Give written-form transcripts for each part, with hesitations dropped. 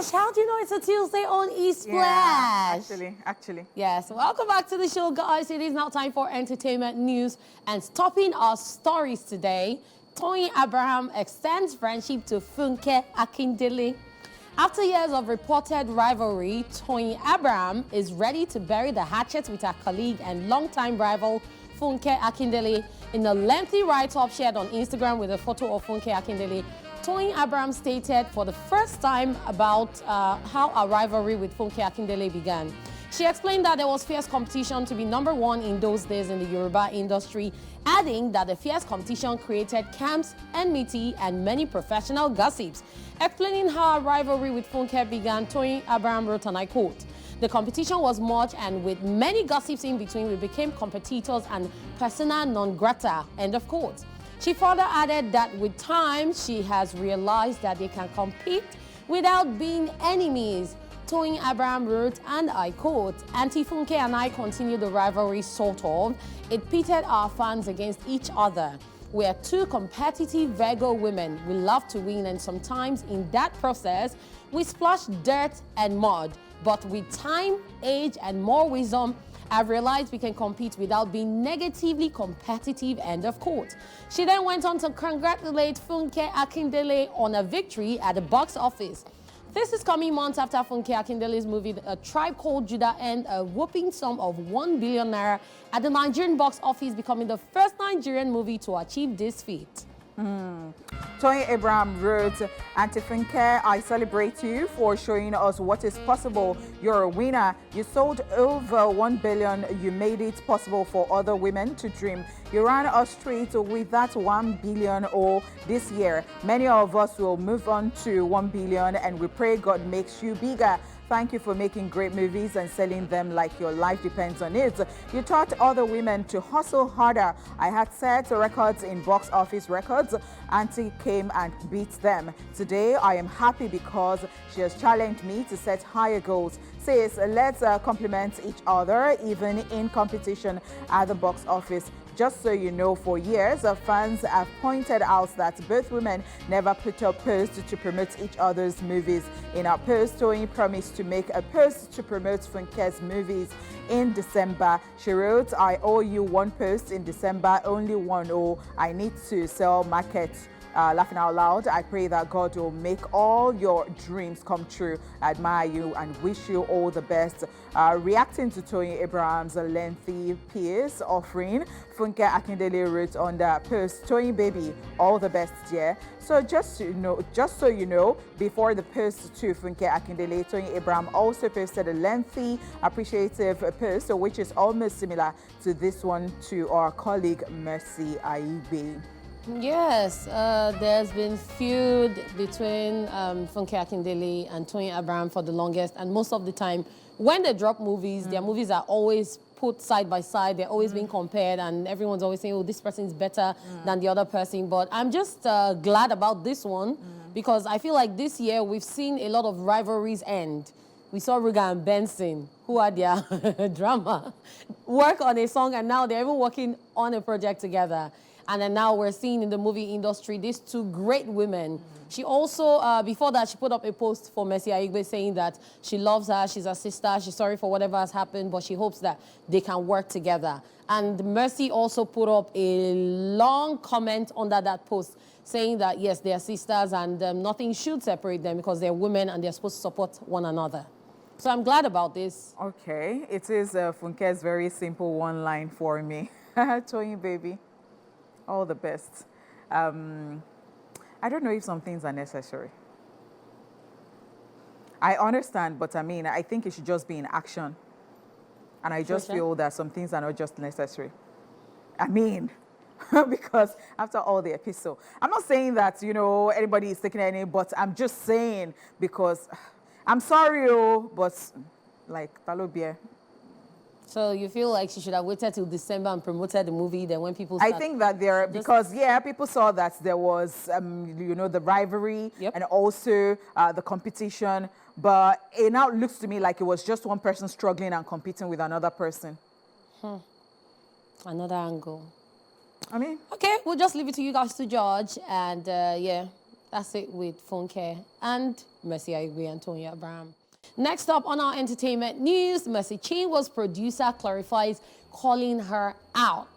gosh, how do you know it's a Tuesday on ESplash? Yeah, actually. Yes, welcome back to the show, guys. It is now time for entertainment news. And topping our stories today, Tony Abraham extends friendship to Funke Akindele. After years of reported rivalry, Tony Abraham is ready to bury the hatchet with her colleague and longtime rival, Funke Akindele. In a lengthy write-up shared on Instagram with a photo of Funke Akindele, Tony Abraham stated for the first time about how a rivalry with Funke Akindele began. She explained that there was fierce competition to be number one in those days in the Yoruba industry, adding that the fierce competition created camps, enmity, and many professional gossips. Explaining how a rivalry with Funke began, Tony Abraham wrote, and I quote, "The competition was much, and with many gossips in between, we became competitors and persona non grata," end of quote. She further added that with time, she has realized that they can compete without being enemies. Tony Abraham wrote, and I quote, "Auntie Funke and I continue the rivalry sort of. It pitted our fans against each other. We are two competitive Virgo women. We love to win, and sometimes in that process, we splash dirt and mud. But with time, age, and more wisdom, I've realized we can compete without being negatively competitive," end of quote. She then went on to congratulate Funke Akindele on a victory at the box office. This is coming months after Funke Akindele's movie A Tribe Called Judah earned a whopping sum of 1 billion naira at the Nigerian box office, becoming the first Nigerian movie to achieve this feat. Tony Abraham wrote, "Auntie Funke, I celebrate you for showing us what is possible. You're a winner. You sold over 1 billion. You made it possible for other women to dream. You ran us straight with that 1 billion this year. Many of us will move on to 1 billion, and we pray God makes you bigger. Thank you for making great movies and selling them like your life depends on it. You taught other women to hustle harder. I had set records in box office records. Auntie came and beat them. Today, I am happy because she has challenged me to set higher goals. Says, let's compliment each other, even in competition at the box office. Just so you know, for years, fans have pointed out that both women never put up posts to promote each other's movies. In our post, Tony promised to make a post to promote Funke's movies in December. She wrote, I owe you one post in December, only one. Oh, I need to sell market. Laughing out loud, I pray that God will make all your dreams come true. I admire you and wish you all the best." Reacting to Tony Abraham's lengthy piece offering, Funke Akindele wrote on the post, "Tony baby, all the best, dear." So just so you know, before the post to Funke Akindele, Tony Abraham also posted a lengthy appreciative post, which is almost similar to this one to our colleague Mercy Aibe. Yes, there's been feud between Funke Akindele and Tony Abraham for the longest, and most of the time, when they drop movies, their movies are always put side by side. They're always being compared, and everyone's always saying, "Oh, this person is better than the other person." But I'm just glad about this one because I feel like this year we've seen a lot of rivalries end. We saw Ruga and Benson, who had their drama, work on a song, and now they're even working on a project together. And then now we're seeing in the movie industry these two great women. She also, before that, she put up a post for Mercy Aigbe saying that she loves her, she's her sister, she's sorry for whatever has happened, but she hopes that they can work together. And Mercy also put up a long comment under that post saying that, yes, they're sisters and nothing should separate them because they're women and they're supposed to support one another. So I'm glad about this. Okay, it is Funke's very simple one line for me. Tony baby, all the best. I don't know if some things are necessary. I understand, but I mean, I think it should just be in action. And I just feel that some things are not just necessary. I mean, because after all the episode, I'm not saying that, you know, anybody is taking any, but I'm just saying because I'm sorry, but like, Talobie. So you feel like she should have waited till December and promoted the movie, then when people start... I think that there, because, yeah, people saw that there was, you know, the rivalry and also the competition, but it now looks to me like it was just one person struggling and competing with another person. Another angle. I mean... Okay, we'll just leave it to you guys to judge, and yeah, that's it with Funke. And Mercy Aigbe and Tony Abraham. Next up on our entertainment news, Mercy Chinwo's producer clarifies calling her out.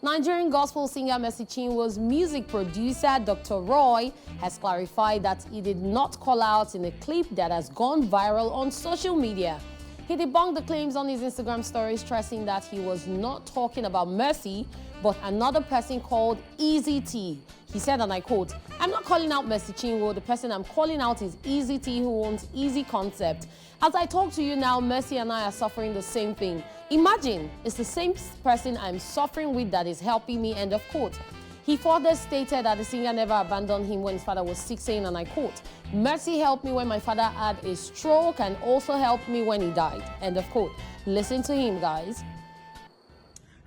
Nigerian gospel singer Mercy Chinwo's music producer, Dr. Roy, has clarified that he did not call out in a clip that has gone viral on social media. He debunked the claims on his Instagram story, stressing that he was not talking about Mercy, but another person called Easy T. He said, and I quote, "I'm not calling out Mercy Chinwo. The person I'm calling out is Easy T, who owns Easy Concept. As I talk to you now, Mercy and I are suffering the same thing. Imagine, it's the same person I'm suffering with that is helping me," end of quote. He further stated that the singer never abandoned him when his father was sick, saying, and I quote, "Mercy helped me when my father had a stroke and also helped me when he died," end of quote. Listen to him, guys.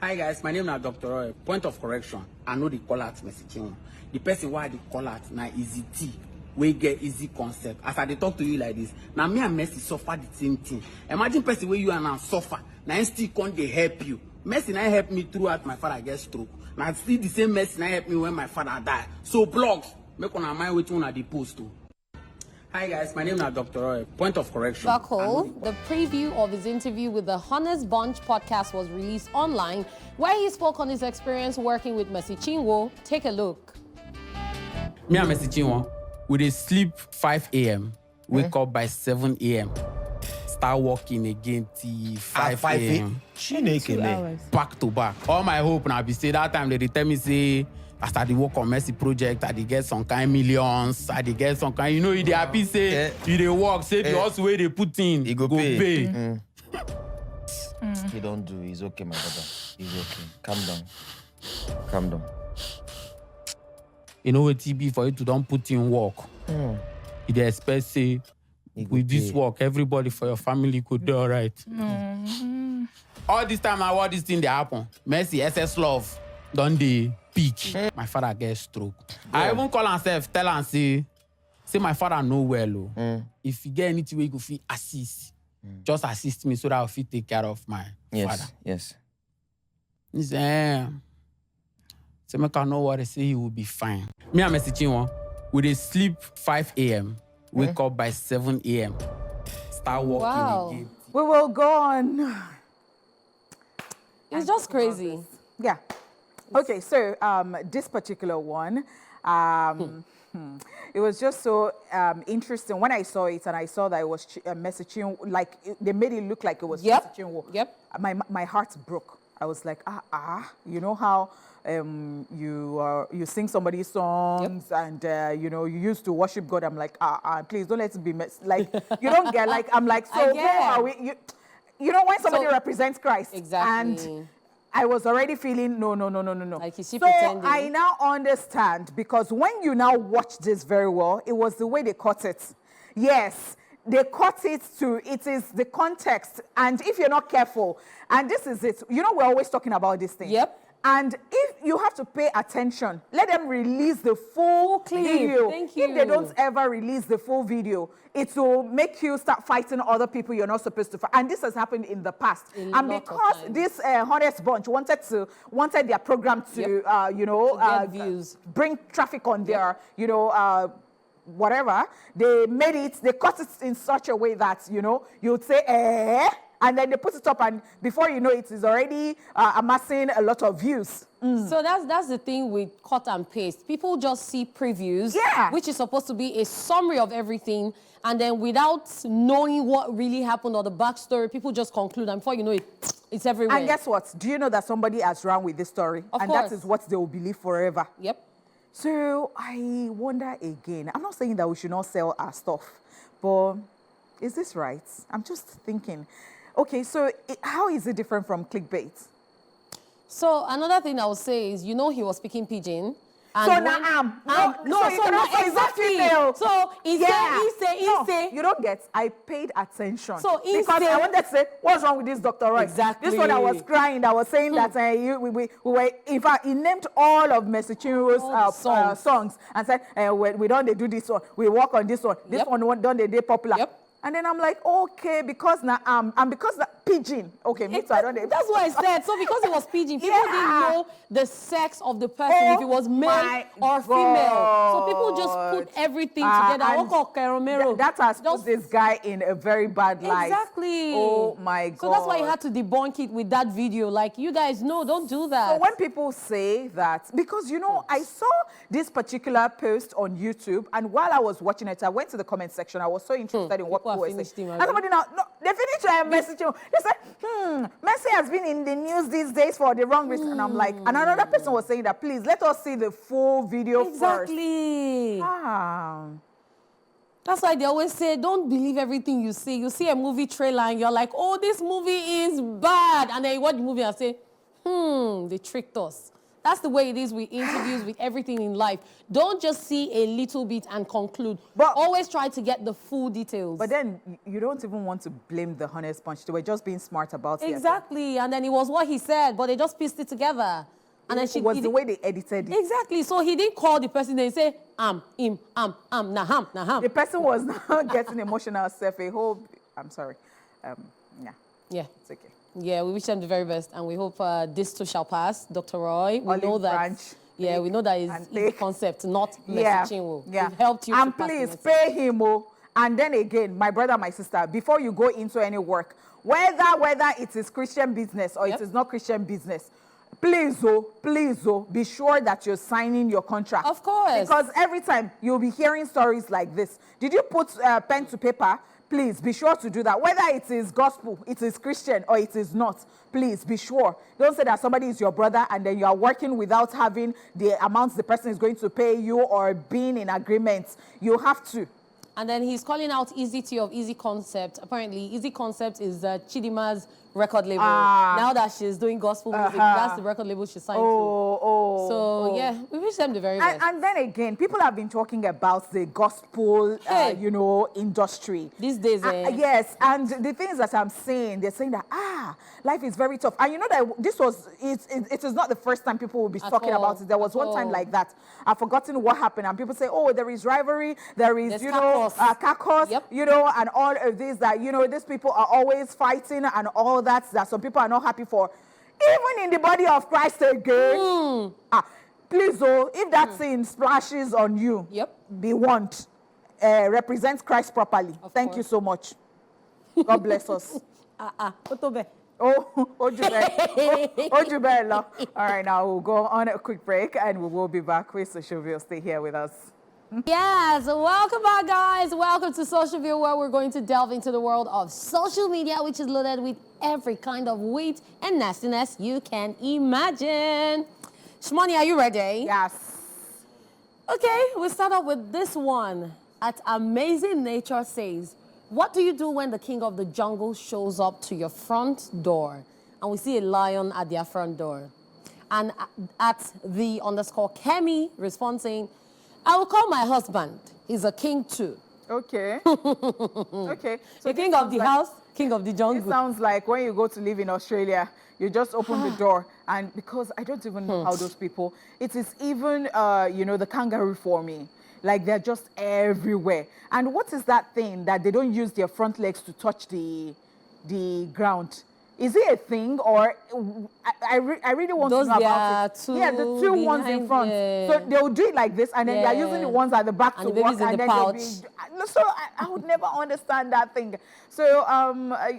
Hi guys, my name is Dr. Roy. Point of correction, I know the call out Mercy Chinwo. The person why they call out now Easy T. We get Easy Concept. As I dey talk to you like this, now me and Mercy suffer the same thing. Imagine person where you and I suffer, now still can't they help you. Mercy now help me throughout my father get stroke. Now still the same Mercy now help me when my father die. So blogs, make on mind which one are the post to. Hi guys, my name is Dr. Roy. Point of correction. Buckle, the preview of his interview with the Honest Bunch podcast was released online, where he spoke on his experience working with Mercy Chinwo. Take a look. Me and Mercy Chinwo, we dey sleep 5 a.m., wake up by 7 a.m., start working again till 5 a.m. Back to back. All my hope now be say that time they tell me say, as I dey work on Mercy project, I dey get some kind millions, I dey get some kind, you know, you dey happy say, you dey work, say the also way they put in, he go pay. He don't do, he's okay, my brother. He's okay. Calm down. Calm down. You know what TB for you to don't put in work. You dey expect say, with this work, everybody for your family could do all right. All this time now, all this thing they happen. Mercy, SS Love, done the peak. My father gets stroke. I even call myself, tell and say my father know well. If you get anything where you go fit assist, just assist me so that I'll fit take care of my father. Yes. He say, so make I know what I say, he will be fine. Me and Mercy Chinwo, we dey sleep 5 a.m., wake up by 7 a.m., start working again. We will go on. It's just crazy. Yeah. Okay, so this particular one, it was just so interesting when I saw it, and I saw that it was Mercy Chinwo, like they made it look like it was Mercy Chinwo. My heart broke. I was like, you know how you sing somebody's songs and you know you used to worship God. I'm like, please don't let it be like you don't get like I'm like, so who are we? You know when somebody represents Christ, and I was already feeling no. Like is she so pretending? I now understand, because when you now watch this very well, it was the way they cut it. Yes. They cut it to, it is the context. And if you're not careful, and this is it, you know, we're always talking about this thing. And if you have to pay attention, let them release the full video. Thank you. If they don't ever release the full video, it will make you start fighting other people you're not supposed to fight. And this has happened in the past. And because this Honest Bunch wanted their program to, you know, views, bring traffic on their, you know, whatever, they cut it in such a way that, you know, you would say, and then they put it up, and before you know it is already amassing a lot of views. So that's the thing with cut and paste. People just see previews, which is supposed to be a summary of everything, and then without knowing what really happened or the backstory, people just conclude, and before you know it, it's everywhere. And guess what? Do you know that somebody has run with this story? Of and course. that is what they will believe forever. So I wonder again, I'm not saying that we should not sell our stuff, but is this right? I'm just thinking, okay, so how is it different from clickbait? So another thing I would say is, you know, he was speaking pidgin. And so now exactly. So he say. You don't get. I paid attention. So because I wanted to say, what's wrong with this Dr. Roy? Exactly. This one I was crying. I was saying that we were. In fact, he named all of Mercy Chinwo's songs and said, we don't do this one. We work on this one. This one don't they popular. And then I'm like, okay, because now because that pigeon. Okay, me too. I don't know. That's what I said. So because it was pigeon, people Yeah. didn't know the sex of the person, if it was male my or female. So people just God. put everything Ah, together. and that has put this guy in a very bad light. Exactly. Oh my God. So that's why you had to debunk it with that video. Like, you guys, no, don't do that. So when people say that, because you know, I saw this particular post on YouTube, and while I was watching it, I went to the comment section. I was so interested in what People people were finished saying. him, And somebody now, no, they finished messaging. They said, Messi has been in the news these days for the wrong reason. And I'm like, and another person was saying that, please let us see the full video first. Exactly. That's why they always say, don't believe everything you see. You see a movie trailer and you're like, oh, this movie is bad. And then you watch the movie and say, they tricked us. That's the way it is with interviews, with everything in life. Don't just see a little bit and conclude. But always try to get the full details. But then you don't even want to blame the Honey Sponge. They were just being smart about it. Exactly. And then it was what he said, but they just pieced it together. And then it was the way they edited it. Exactly. So he didn't call the person and say, him, naham. The person was not getting emotional self. I'm sorry. Yeah. It's okay. Yeah, we wish them the very best, and we hope this too shall pass. Dr. Roy, we know that. We know that is the concept, not messaging. Yeah. We've helped you. And please pay him. And then again, my brother, my sister, before you go into any work, whether it is Christian business or it is not Christian business, please, be sure that you're signing your contract. Of course. Because every time you'll be hearing stories like this. Did you put pen to paper? Please be sure to do that. Whether it is gospel, it is Christian, or it is not, please be sure. Don't say that somebody is your brother and then you are working without having the amounts the person is going to pay you or being in agreement. You have to. And then he's calling out Easy T of Easy Concept. Apparently, Easy Concept is Chidima's record label. Now that she's doing gospel music, that's the record label she signed to. So, yeah, we wish them the very best. And then again, people have been talking about the gospel, industry. These days, yes, and the things that I'm saying, they're saying that, life is very tough. And you know that it is not the first time people will be talking about it. There was one time like that. I've forgotten what happened. And people say, oh, there is rivalry, there's cacos, and all of this, that, these people are always fighting and all that some people are not happy for. Even in the body of Christ again. Please, if that sin splashes on you, be warned. Represent Christ properly. Thank you so much. God bless us. Ojubella. All right, now we'll go on a quick break and we will be back with Social View. Stay here with us. Yes, welcome back, guys. Welcome to Social View, where we're going to delve into the world of social media, which is loaded with every kind of weight and nastiness you can imagine. Shmoni, are you ready? Yes. Okay, we'll start off with this one. At Amazing Nature says, what do you do when the king of the jungle shows up to your front door? And we see a lion at their front door. And at the _Kemi responds saying, I will call my husband. He's a king too. Okay. Okay. So the king of the house, king of the jungle. It sounds like when you go to live in Australia, you just open the door. And because I don't even know how those people, it is even, the kangaroo for me. Like they're just everywhere. And what is that thing that they don't use their front legs to touch the ground? Is it a thing, or I really want to know about it? Yeah, the two ones in front. So they'll do it like this, and then they're using the ones at the back to walk, and then they'll be. So I would never understand that thing. So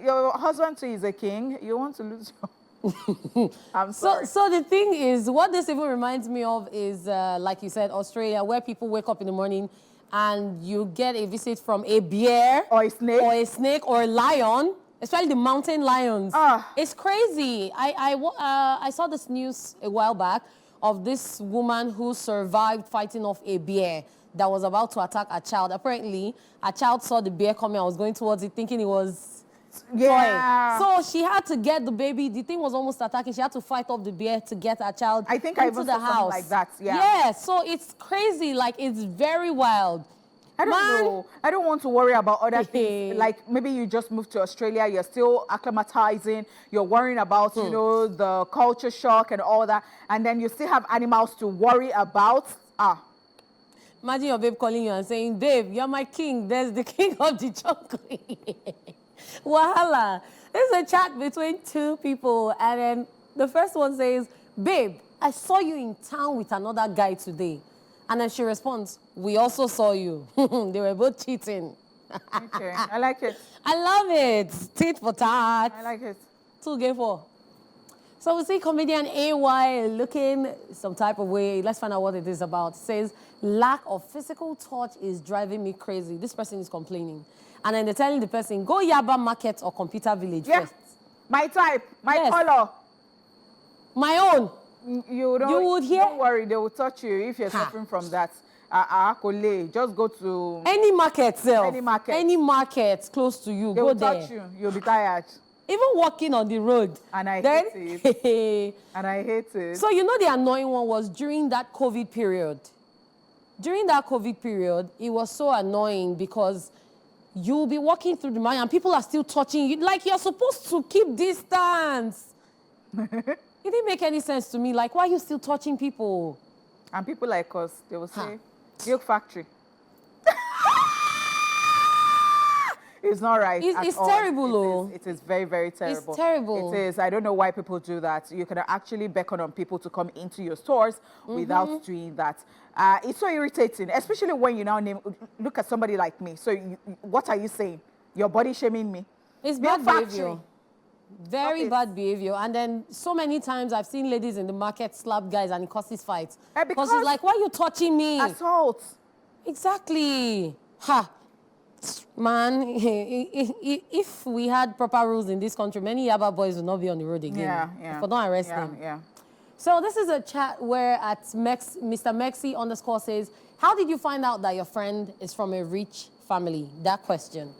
your husband too is a king. You want to lose your. I'm sorry. So the thing is, what this even reminds me of is, like you said, Australia, where people wake up in the morning and you get a visit from a bear or a snake or a lion. Especially the mountain lions. It's crazy. I saw this news a while back of this woman who survived fighting off a bear that was about to attack a child. Apparently, a child saw the bear coming and was going towards it thinking it was toy. So she had to get the baby. The thing was almost attacking. She had to fight off the bear to get a child I think into the house. Like that. Yeah, so it's crazy. Like, it's very wild. I don't know. I don't want to worry about other things. Like maybe you just moved to Australia, you're still acclimatizing, you're worrying about, the culture shock and all that. And then you still have animals to worry about. Imagine your babe calling you and saying, babe, you're my king. There's the king of the jungle. Wahala. This is a chat between two people, and then the first one says, "Babe, I saw you in town with another guy today." And then she responds, "We also saw you." They were both cheating. Okay, I like it. I love it. Tit for tat. I like it. 2 game 4. So we see comedian AY looking some type of way. Let's find out what it is about. It says, lack of physical touch is driving me crazy. This person is complaining. And then they're telling the person, go Yaba Market or Computer Village first. My type, my Yes. color. My own. You would hear- Don't worry, they will touch you if you're suffering from that. Just go to Any market, self. Any market. Any market close to you. they Go will there. touch you. You'll be tired. Even walking on the road. And I then, hate it. And I hate it. So you know the annoying one was during that COVID period. During that COVID period, it was so annoying because you'll be walking through the market and people are still touching you. Like you're supposed to keep distance. It didn't make any sense to me. Like, why are you still touching people? And people like us, they will say, milk factory. It's not right. It's terrible, though. It is very, very terrible. It's terrible. It is. I don't know why people do that. You can actually beckon on people to come into your stores without doing that. It's so irritating, especially when you now look at somebody like me. So what are you saying? You're body shaming me? It's Milk bad factory. behavior. Very bad behavior. And then so many times I've seen ladies in the market slap guys and it causes fights. Because it's like, why are you touching me? Assault. Exactly. Ha. Man, if we had proper rules in this country, many Yaba boys would not be on the road again. Yeah. For don't arrest them. Yeah. So this is a chat where at Mr. Mexi _ says, how did you find out that your friend is from a rich family? That question.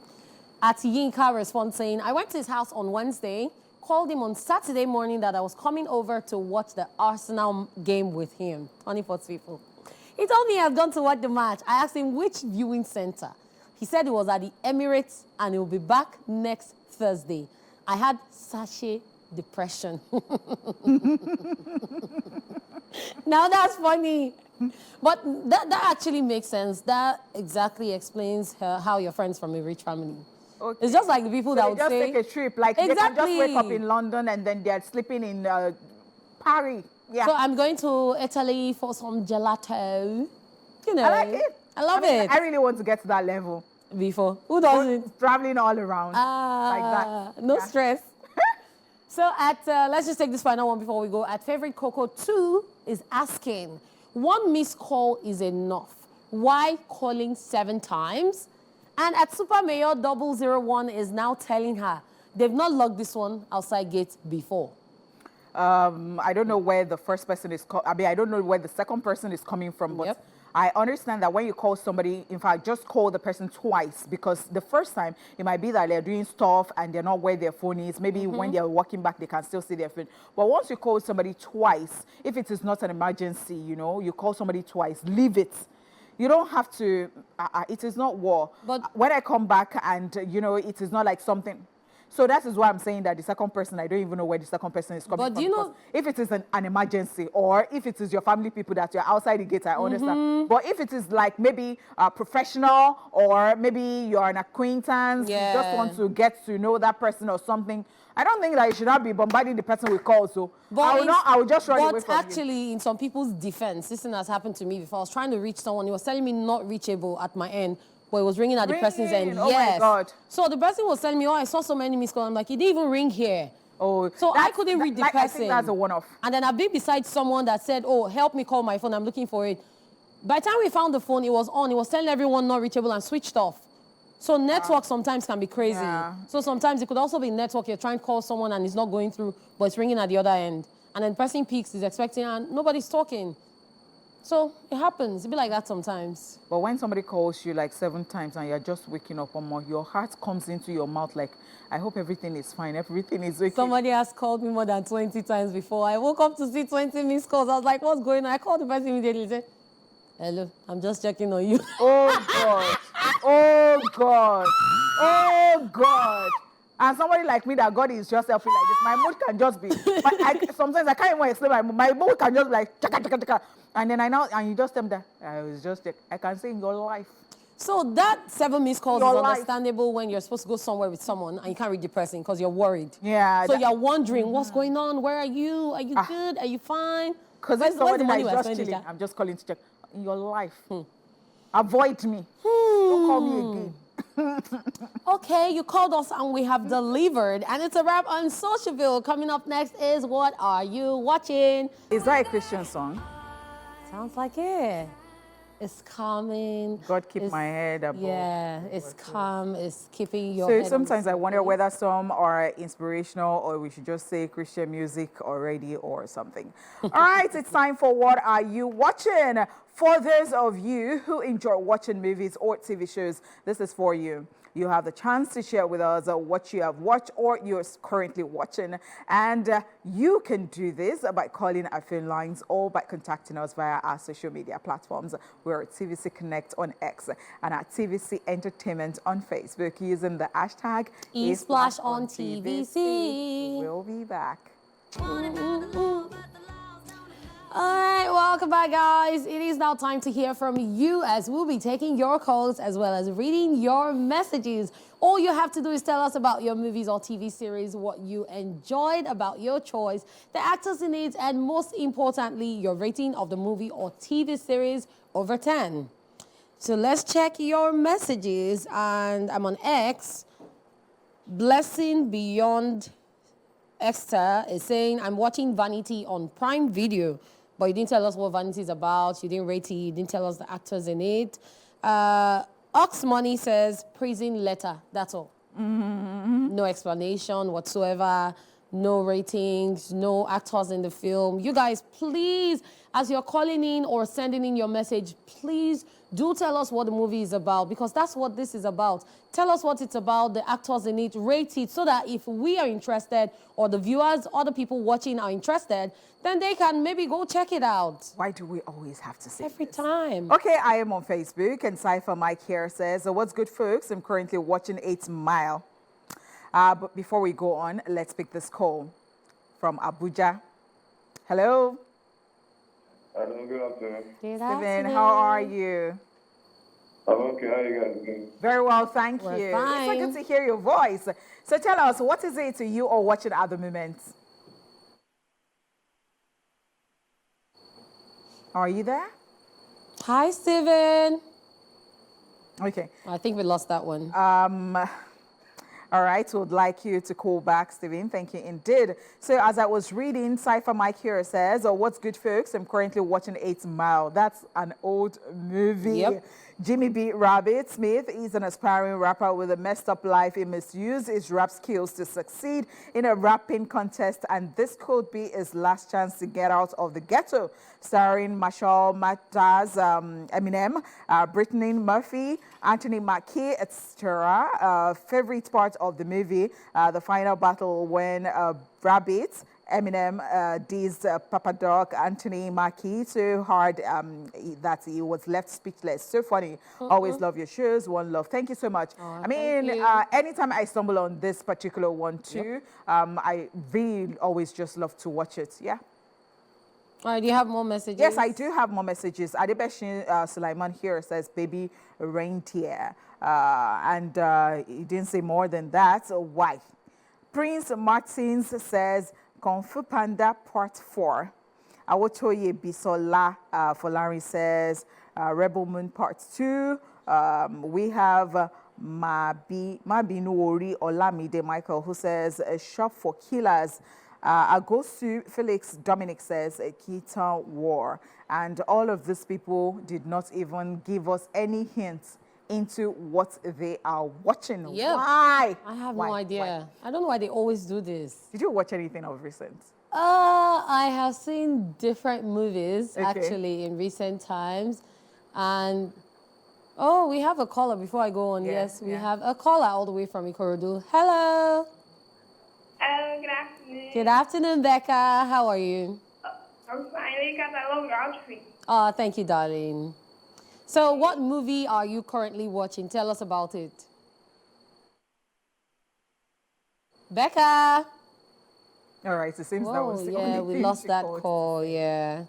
At Yinka responds saying, I went to his house on Wednesday, called him on Saturday morning that I was coming over to watch the Arsenal game with him. Honeypot people. He told me he had gone to watch the match. I asked him which viewing center. He said it was at the Emirates and he will be back next Thursday. I had sachet depression. Now that's funny. But that actually makes sense. That exactly explains how your friend's from a rich family. Okay. It's just like the people So that they would just say... take a trip. Like they can just Exactly. wake up in London and then they're sleeping in Paris. Yeah. So I'm going to Italy for some gelato. You know. I like it. I love mean, it. I really want to get to that level. Before. Who doesn't? Traveling all around like that. No Yeah. stress. So let's just take this final one before we go. At Favorite Coco 2 is asking, one missed call is enough. Why calling 7 times? And at Super Mayor 001 is now telling her they've not logged this one outside gate before. I don't know where the first person is. I don't know where the second person is coming from, but Yep. I understand that when you call somebody, in fact, just call the person twice, because the first time it might be that they're doing stuff and they're not where their phone is. Maybe when they're walking back, they can still see their phone. But once you call somebody twice, if it is not an emergency, you call somebody twice, leave it. You don't have to, it is not war. But when I come back and, it is not like something. So that is why I'm saying that the second person, I don't even know where the second person is coming But from. do you know- If it is an emergency, or if it is your family people that you're outside the gate, I understand. But if it is like maybe a professional, or maybe you're an acquaintance, you just want to get to know that person or something, I don't think that you should not be bombarding the person with calls. So I will just run away from you. But actually, in some people's defense, this thing has happened to me before. I was trying to reach someone. He was telling me not reachable at my end. But it was ringing at the person's end. Oh yes. my God. So the person was telling me, I saw so many missed calls. I'm like, it didn't even ring here. Oh, So I couldn't read the person. I think that's a one-off. And then I've been beside someone that said, oh, help me call my phone. I'm looking for it. By the time we found the phone, it was on. It was telling everyone not reachable and switched off. So network sometimes can be crazy. Yeah. So sometimes it could also be network. You're trying to call someone and it's not going through, but it's ringing at the other end. And then the person peaks, is expecting, and nobody's talking. So it happens. It be like that sometimes. But when somebody calls you like 7 times and you're just waking up, your heart comes into your mouth like, I hope everything is fine, everything is okay. Somebody has called me more than 20 times before. I woke up to see 20 missed calls. I was like, what's going on? I called the person immediately. Said, hello, I'm just checking on you. Oh, God. Oh, God. Oh, God. And somebody like me that God is just helping like this, my mood can just be, sometimes I can't even explain my mood. My mood can just be like, chaka, chaka, chaka. And then and you just tell me that, I was just, I can say in your life. So that 7 missed calls Your is life. understandable when you're supposed to go somewhere with someone and you can't read the person because you're worried. Yeah. So you're wondering what's going on. Where are you? Are you good? Are you fine? Because Where's if the somebody that money is we're just spending, chilling, Jack? I'm just calling to check. In your life, avoid me. Don't call me again. Okay, you called us and we have delivered. And it's a wrap on Socialville. Coming up next is What Are You Watching? Is that a Christian song? Sounds like it. It's calming. God keep It's- my head above. Yeah, it's calm. It's keeping your So head on sometimes the I wonder surface. whether some are inspirational or we should just say Christian music already or something. All right, it's time for What Are You Watching? For those of you who enjoy watching movies or TV shows, this is for you. You have the chance to share with us what you have watched or you're currently watching. And you can do this by calling our phone lines or by contacting us via our social media platforms. We're at TVC Connect on X and at TVC Entertainment on Facebook using the hashtag ESplash on TVC. We'll be back. All right, welcome back, guys. It is now time to hear from you as we'll be taking your calls as well as reading your messages. All you have to do is tell us about your movies or TV series, what you enjoyed about your choice, the actors in it, and most importantly, your rating of the movie or TV series over 10. So let's check your messages. And I'm on X. Blessing Beyond Esther is saying, I'm watching Vanity on Prime Video, but you didn't tell us what Vanity is about. You didn't rate it. You didn't tell us the actors in it. Ox Money says, prison letter. That's all. No explanation whatsoever. No ratings. No actors in the film. You guys, please, as you're calling in or sending in your message, please do tell us what the movie is about, because that's what this is about. Tell us what it's about, the actors in it, rate it, so that if we are interested or the viewers, other people watching are interested, then they can maybe go check it out. Why do we always have to say Every this? time. Okay, I am on Facebook, and Cypher Mike here says, what's good, folks? I'm currently watching 8 Mile. But before we go on, let's pick this call from Abuja. Hello, Hello, good afternoon. Good Steven, afternoon. how are you? I'm okay. How you guys doing? Very well, thank We're you. It's so fine. good to hear your voice. So tell us, what is it to you or watching at the moment? Are you there? Hi, Steven. Okay. I think we lost that one. All right, would like you to call back, Steven. Thank you indeed. So as I was reading, Cypher Mike here says, what's good, folks? I'm currently watching 8 Mile. That's an old movie. Yep. Jimmy B. Rabbit Smith is an aspiring rapper with a messed up life. He misused his rap skills to succeed in a rapping contest, and this could be his last chance to get out of the ghetto. Starring Marshall Mathers, Eminem, Brittany Murphy, Anthony Mackie, etc. Favorite part of the movie, the final battle when Rabbit, Eminem dissed Papa Doc, Anthony Mackie so hard that he was left speechless. So funny. Always love your shows. One love. Thank you so much. I mean, thank you. anytime I stumble on this particular one too, I really always just love to watch it. Yeah. All right, do you have more messages? Yes, I do have more messages. Adebeshin Sulaiman here says, baby reindeer. And he didn't say more than that. So why? Prince Martins says, Kung Fu Panda Part 4. Awotoye Bisola Folari says, Rebel Moon Part 2. We have Mabinuori Olamide Michael, who says, Shop for Killers. Agosu Felix Dominic says, Keaton War. And all of these people did not even give us any hints into what they are watching. Yep. Why? I have Why? no idea. Why? I don't know why they always do this. Did you watch anything of recent? I have seen different movies Okay. actually in recent times. And oh, we have a caller before I go on. Yeah, Yes, we yeah. have a caller all the way from Ikorodu. Hello. Hello, good afternoon. Good afternoon, Becca. How are you? I'm fine because I love your outfit. Oh, thank you, darling. So what movie are you currently watching? Tell us about it. Becca. All right, it seems that was Oh, the yeah, only we thing lost she that called. call, yeah.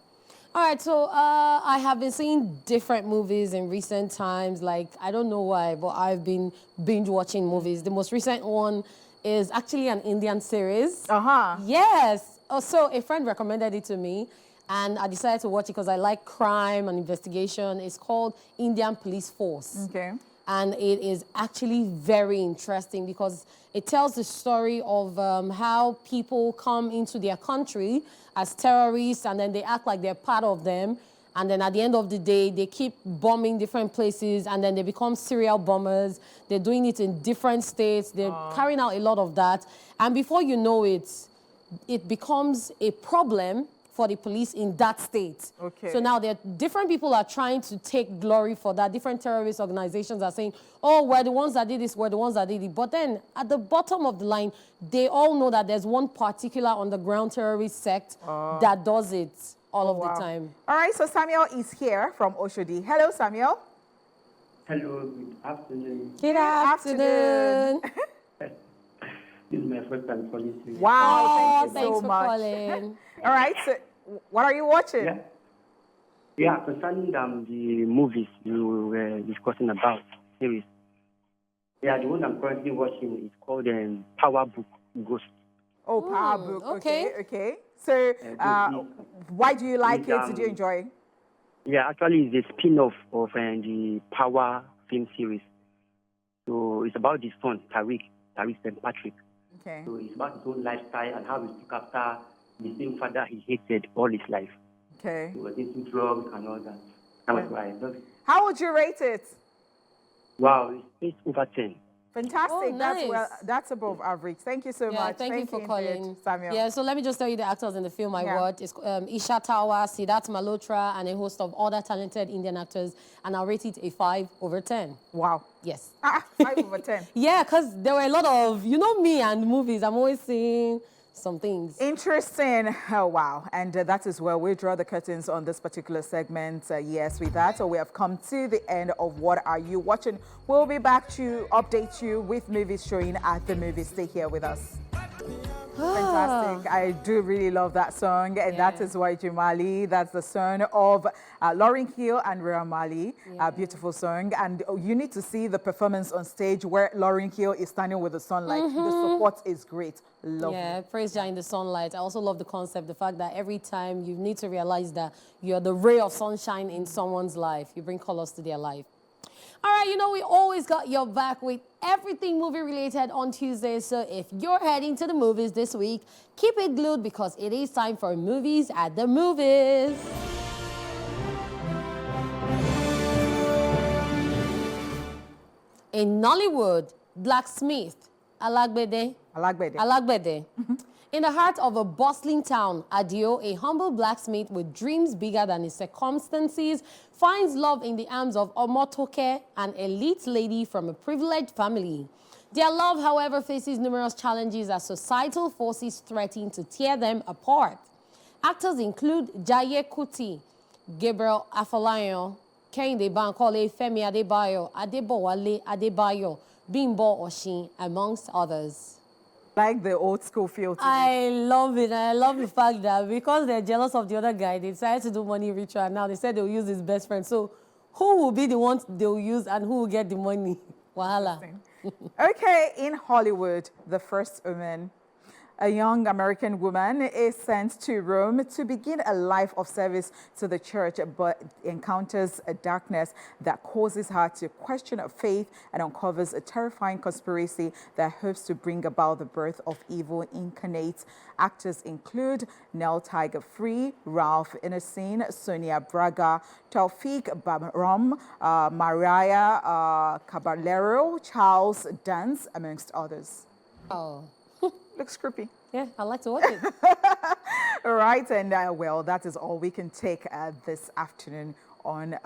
All right, so I have been seeing different movies in recent times. Like, I don't know why, but I've been binge watching movies. The most recent one is actually an Indian series. Yes. So a friend recommended it to me, and I decided to watch it because I like crime and investigation. It's called Indian Police Force. Okay. And it is actually very interesting because it tells the story of how people come into their country as terrorists and then they act like they're part of them. And then at the end of the day, they keep bombing different places and then they become serial bombers. They're doing it in different states. They're carrying out a lot of that. And before you know it, it becomes a problem for the police in that state. Okay. So now different people are trying to take glory for that. Different terrorist organizations are saying, oh, we're the ones that did this, we're the ones that did it. But then at the bottom of the line, they all know that there's one particular underground terrorist sect that does it all of the time. All right, so Samuel is here from Oshodi. Hello, Samuel. Hello, good afternoon. Good afternoon. This is my first time calling you. Wow, thank you thanks so for much. calling. All right, so what are you watching? Yeah, concerning the movies you were discussing about, series. Yeah, the one I'm currently watching is called Power Book Ghost. Oh, Power Book. okay. Okay. So, why do you like it? Did you enjoy it? Yeah, actually, it's a spin-off of the Power film series. So it's about his son, Tariq St. Patrick. Okay. So it's about his own lifestyle and how he took after the same father he hated all his life. Okay. He was into drugs and all that. That was why I love it. How would you rate it? Wow, it's over 10. Fantastic. Oh, nice. That's above average. Thank you so Yeah, much. thank you for indeed, calling. Samuel. Yeah, so let me just tell you the actors in the film I watched. It's Isha Tawa, Siddharth Malhotra, and a host of other talented Indian actors. And I'll rate it a 5/10. Wow. Yes. 5/10. Yeah, because there were a lot of, you know me and movies, I'm always seeing some things. Interesting. Oh, wow. And that is where we draw the curtains on this particular segment. Yes, with that, so we have come to the end of What Are You Watching? We'll be back to update you with movies showing at the movies. Stay here with us. Fantastic. I do really love that song. And that is why Jumali, that's the son of Lauryn Hill and Rhea Mali. Beautiful song. And you need to see the performance on stage where Lauryn Hill is standing with the sunlight. The support is great. Love it. Praise Jah in the sunlight. I also love the concept, the fact that every time you need to realize that you're the ray of sunshine in someone's life. You bring colors to their life. All right, you know, we always got your back with everything movie-related on Tuesdays. So if you're heading to the movies this week, keep it glued because it is time for Movies at the Movies. In Nollywood, blacksmith, Alagbede. In the heart of a bustling town, Adio, a humble blacksmith with dreams bigger than his circumstances, finds love in the arms of Omotoke, an elite lady from a privileged family. Their love, however, faces numerous challenges as societal forces threaten to tear them apart. Actors include Jaye Kuti, Gabriel Afolayan, Kehinde Bankole, Femi Adebayo, Adebowale Adebayo, Bimbo Oshin, amongst others. Like the old school feel to I love it. And I love the fact that because they're jealous of the other guy, they decided to do money ritual. Now they said they'll use his best friend. So who will be the ones they'll use and who will get the money? Wahala. Okay, in Hollywood, the first woman, a young American woman, is sent to Rome to begin a life of service to the church, but encounters a darkness that causes her to question her faith and uncovers a terrifying conspiracy that hopes to bring about the birth of evil incarnate. Actors include Nell Tiger Free, Ralph Ineson, Sonia Braga, Taufik Bahram, Mariah Caballero, Charles Dance, amongst others. Oh. Looks creepy. Yeah, I like to watch it. All right, and well, that is all we can take this afternoon on,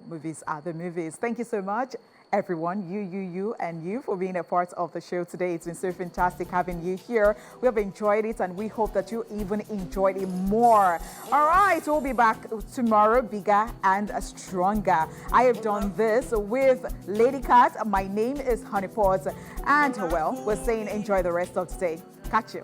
Movies Are the Movies. Thank you so much, everyone, you for being a part of the show today. It's been so fantastic having you here. We have enjoyed it, and we hope that you even enjoyed it more. All right, we'll be back tomorrow, bigger and stronger. I have done this with Lady Cath. My name is Honeypot, and well, we're saying enjoy the rest of today. Catch you.